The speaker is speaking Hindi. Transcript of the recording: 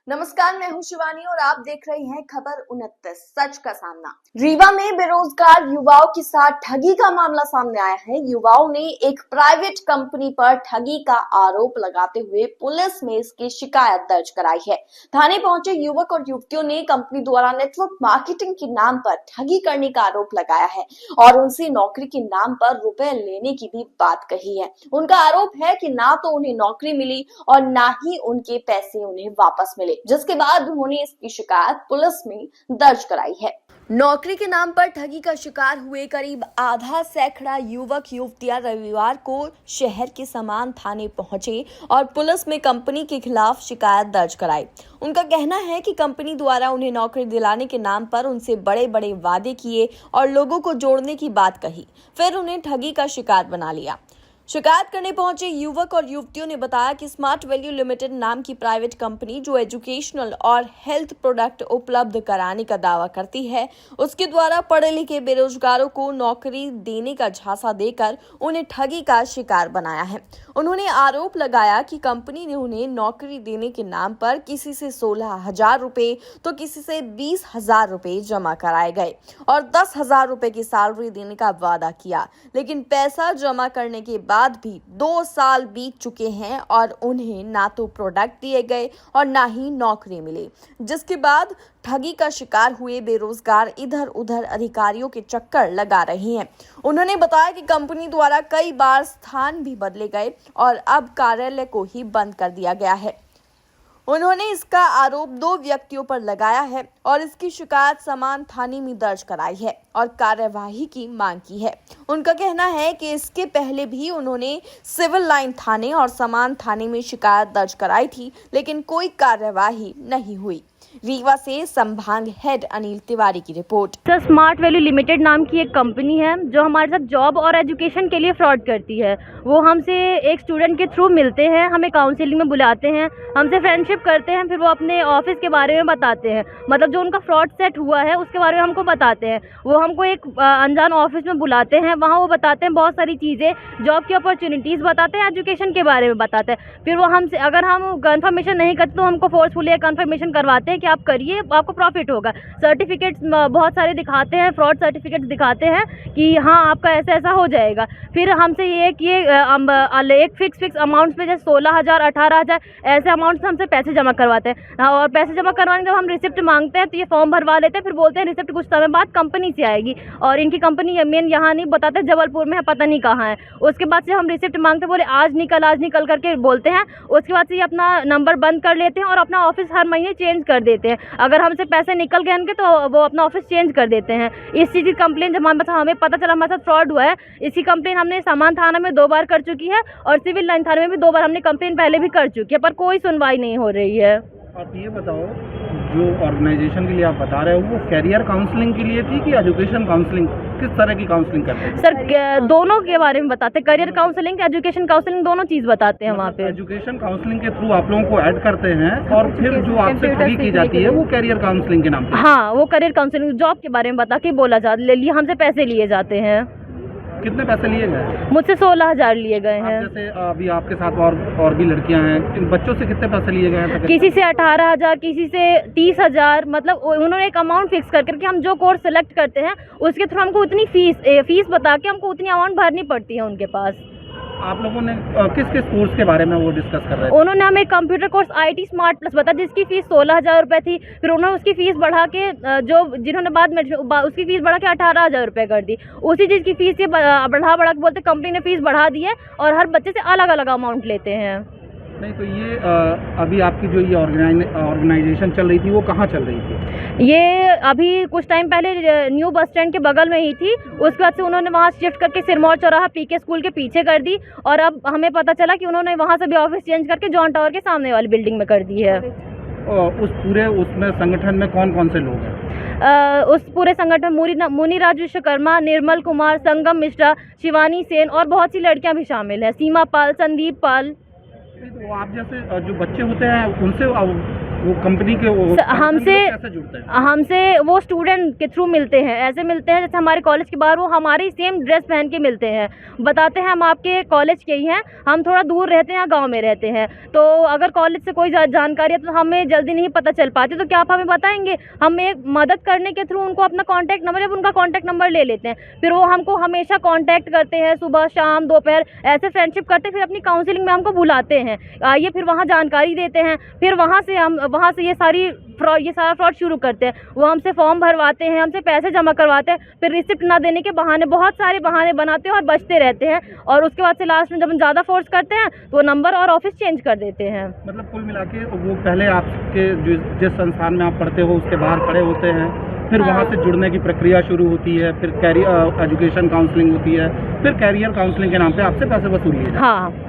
नमस्कार, मैं हूं शिवानी और आप देख रहे हैं खबर 29 सच का सामना। रीवा में बेरोजगार युवाओं के साथ ठगी का मामला सामने आया है। युवाओं ने एक प्राइवेट कंपनी पर ठगी का आरोप लगाते हुए पुलिस में इसकी शिकायत दर्ज कराई है। थाने पहुंचे युवक और युवतियों ने कंपनी द्वारा नेटवर्क मार्केटिंग के नाम पर ठगी करने का आरोप लगाया है और उनसे नौकरी के नाम पर रुपए लेने की भी बात कही है। उनका आरोप है कि ना तो उन्हें नौकरी मिली और ना ही उनके पैसे उन्हें वापस मिले, जिसके बाद उन्होंने इसकी शिकायत पुलिस में दर्ज कराई है। नौकरी के नाम पर ठगी का शिकार हुए करीब आधा सैकड़ा युवक युवतियां रविवार को शहर के समान थाने पहुंचे और पुलिस में कंपनी के खिलाफ शिकायत दर्ज कराई। उनका कहना है कि कंपनी द्वारा उन्हें नौकरी दिलाने के नाम पर उनसे बड़े बड़े वादे किए और लोगों को जोड़ने की बात कही, फिर उन्हें ठगी का शिकार बना लिया। शिकायत करने पहुंचे युवक और युवतियों ने बताया कि स्मार्ट वैल्यू लिमिटेड नाम की प्राइवेट कंपनी जो एजुकेशनल और हेल्थ प्रोडक्ट उपलब्ध कराने का दावा करती है, उसके द्वारा पढ़े लिखे बेरोजगारों को नौकरी देने का झांसा देकर उन्हें ठगी का शिकार बनाया है। उन्होंने आरोप लगाया कि कंपनी ने उन्हें नौकरी देने के नाम पर किसी से 16,000 रुपए तो किसी से 20,000 रुपए जमा कराए गए और 10,000 रुपए की सैलरी देने का वादा किया, लेकिन पैसा जमा करने के बाद भी 2 साल बीत चुके हैं और उन्हें ना तो प्रोडक्ट दिए गए और ना ही नौकरी मिली, जिसके बाद ठगी का शिकार हुए बेरोजगार इधर उधर अधिकारियों के चक्कर लगा रहे हैं। उन्होंने बताया कि कंपनी द्वारा कई बार स्थान भी बदले गए और अब कार्यालय को ही बंद कर दिया गया है। उन्होंने इसका आरोप 2 व्यक्तियों पर लगाया है और इसकी शिकायत समान थाने में दर्ज कराई है और कार्यवाही की मांग की है। उनका कहना है कि इसके पहले भी उन्होंने सिविल लाइन थाने और समान थाने में शिकायत दर्ज कराई थी, लेकिन कोई कार्यवाही नहीं हुई। रीवा से संभाग हेड अनिल तिवारी की report. Sir, smart value limited नाम की एक कंपनी है जो हमारे साथ जॉब और एजुकेशन के लिए फ्रॉड करती है। वो हमसे एक स्टूडेंट के थ्रू मिलते हैं, हमें काउंसलिंग में बुलाते हैं, हमसे फ्रेंडशिप करते हैं, फिर वो अपने ऑफिस के बारे में बताते हैं, मतलब जो उनका फ्रॉड सेट हुआ है उसके बारे में हमको बताते हैं। वो हमको एक अनजान ऑफिस में बुलाते हैं, वहाँ वो बताते हैं बहुत सारी चीज़ें, जॉब की अपॉर्चुनिटीज़ बताते हैं, एजुकेशन के बारे में बताते हैं। फिर वो हमसे अगर हम कन्फर्मेशन नहीं करते तो हमको फोर्सफुली कन्फर्मेशन करवाते हैं कि आप करिए, आपको प्रॉफिट होगा। सर्टिफिकेट्स बहुत सारे दिखाते हैं, फ्रॉड सर्टिफिकेट्स दिखाते हैं कि हाँ आपका ऐसा ऐसा हो जाएगा। फिर हमसे ये कि एक फिक्स अमाउंट्स पे जैसे 16,000 18,000 ऐसे अमाउंट्स हमसे पैसे जमा करवाते हैं और पैसे जमा करवाने के बाद हम रिसिप्ट मांगते हैं तो ये फॉर्म भरवा लेते हैं, फिर बोलते हैं रिसिप्ट कुछ समय बाद कंपनी से आएगी और इनकी कंपनी मेन यहाँ नहीं बताते, जबलपुर में है, पता नहीं कहाँ है। उसके बाद से हम रिसिप्ट मांगते बोले आज निकल करके बोलते हैं। उसके बाद से ये अपना नंबर बंद कर लेते हैं और अपना ऑफिस हर महीने चेंज कर देते हैं। अगर हमसे पैसे निकल गए उनके तो वो अपना ऑफिस चेंज कर देते हैं। इस चीज़ की कंप्लेन जब हमें पता चला हमारे साथ फ्रॉड हुआ है, इसकी कंप्लेन हमने सामान थाना में 2 बार कर चुकी है और सिविल लाइन थाने में भी 2 बार हमने कंप्लेन पहले भी कर चुकी है, पर कोई सुनवाई नहीं हो रही है। आप ये बताओ, जो ऑर्गेनाइजेशन के लिए आप बता रहे हो वो कैरियर काउंसलिंग के लिए थी कि एजुकेशन काउंसलिंग, किस तरह की काउंसलिंग करते हैं? सर, दोनों के बारे में बताते हैं, करियर काउंसलिंग, एजुकेशन काउंसलिंग, दोनों चीज़ बताते हैं वहाँ पे। एजुकेशन काउंसलिंग के थ्रू आप लोगों को ऐड करते हैं और फिर जो आपसे ठगी की जाती है वो कैरियर काउंसलिंग के नाम पे? हाँ, वो करियर काउंसलिंग, जॉब के बारे में बता के बोला जाता, ले लिए हमसे पैसे लिए जाते हैं। कितने पैसे लिए गए? मुझसे 16,000 लिए गए हैं। जैसे अभी आपके साथ और भी लड़कियां हैं, इन बच्चों से कितने पैसे लिए गए हैं? किसी से 18,000, किसी से 30,000, मतलब उन्होंने एक अमाउंट फिक्स करके हम जो कोर्स सेलेक्ट करते हैं उसके थ्रू हमको उतनी फीस बता के हमको उतनी अमाउंट भरनी पड़ती है उनके पास। आप लोगों ने किस किस कोर्स के बारे में वो डिस्कस कर रहे थे? उन्होंने हमें computer course IT smart plus बताया जिसकी फीस 16,000 रुपये थी। फिर उन्होंने उसकी फीस बढ़ा के जिन्होंने बाद में उसकी फीस बढ़ा के 18,000 रुपये कर दी। उसी चीज़ की फीस ये बढ़ा के बोलते कंपनी ने फीस बढ़ा दी है और हर बच्चे से अलग अलग अमाउंट लेते हैं। नहीं तो ये अभी आपकी जो ये ऑर्गेनाइजेशन चल रही थी वो कहाँ चल रही थी? ये अभी कुछ टाइम पहले न्यू बस स्टैंड के बगल में ही थी। उसके बाद से उन्होंने वहाँ शिफ्ट करके सिरमौर चौराहा PK स्कूल के पीछे कर दी और अब हमें पता चला कि उन्होंने वहाँ से भी ऑफिस चेंज करके जॉन टावर के सामने वाली बिल्डिंग में कर दी है। उसमें संगठन में कौन कौन से लोग हैं? उस पूरे संगठन में मुनिराज विश्वकर्मा, निर्मल कुमार, संगम मिश्रा, शिवानी सेन और बहुत सी लड़कियाँ भी शामिल हैं, सीमा पाल, संदीप पाल। तो आप जैसे जो बच्चे होते हैं उनसे वो कंपनी के हमसे कैसे जुड़ते हैं? हमसे वो स्टूडेंट के थ्रू मिलते हैं, ऐसे मिलते हैं जैसे हमारे कॉलेज के बाहर वो हमारी सेम ड्रेस पहन के मिलते हैं, बताते हैं हम आपके कॉलेज के ही हैं, हम थोड़ा दूर रहते हैं, गांव में रहते हैं, तो अगर कॉलेज से कोई जानकारी है तो हमें जल्दी नहीं पता चल पाती, तो क्या आप हमें बताएंगे? हम एक मदद करने के थ्रू उनको अपना कॉन्टैक्ट नंबर या उनका कॉन्टैक्ट नंबर ले लेते हैं, फिर वो हमको हमेशा कॉन्टैक्ट करते हैं, सुबह शाम दोपहर ऐसे फ्रेंडशिप करते हैं, फिर अपनी काउंसलिंग में हमको बुलाते हैं, आइए फिर वहाँ जानकारी देते हैं, फिर वहाँ से ये सारा फ्रॉड शुरू करते हैं। वो हमसे फॉर्म भरवाते हैं, हमसे पैसे जमा करवाते हैं, फिर रिसिप्ट ना देने के बहाने बहुत सारे बहाने बनाते हैं और बचते रहते हैं, और उसके बाद से लास्ट में जब हम ज़्यादा फोर्स करते हैं तो वो नंबर और ऑफिस चेंज कर देते हैं। मतलब कुल मिला के वो पहले आपके जिस संस्थान में आप पढ़ते हो उसके बाहर खड़े होते हैं, फिर हाँ। वहाँ से जुड़ने की प्रक्रिया शुरू होती है, फिर कैरियर एजुकेशन काउंसलिंग होती है, फिर कैरियर काउंसलिंग के नाम पे आपसे पैसे वसूल लिए जाते हैं। हाँ।